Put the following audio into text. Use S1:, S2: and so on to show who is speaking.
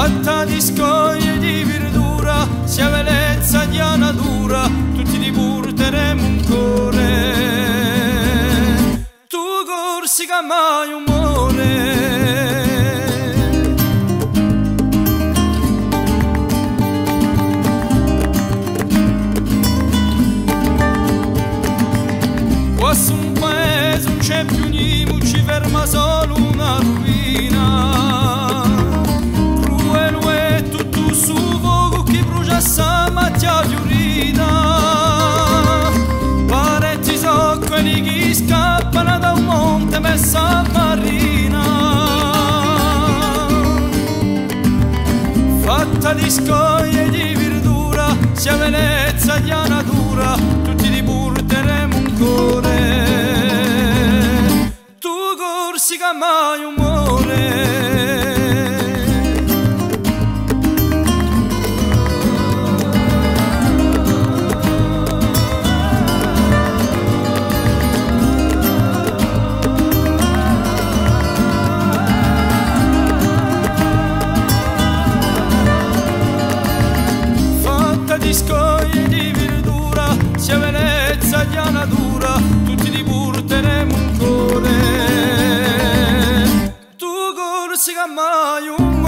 S1: fatta di scoglie di verdura, sia bellezza di natura, tutti ti porteremo un cuore. Tu corsi che mai umore. Quasi un paese non c'è più niente, ci ferma solo una rovina. Cruelo è tutto su fuoco che brucia sta macchia fiorita. Parecchi so quelli che scappano da un monte messa a marina. Fatta di scoglie di verdura, sia bellezza di natura, tutti ti porteremo un cuore. Tu corsi che mai umore. Di scoglie di verdura, sia bellezza di natura, tutti ti porteremo un cuore. Tu corsi che mai un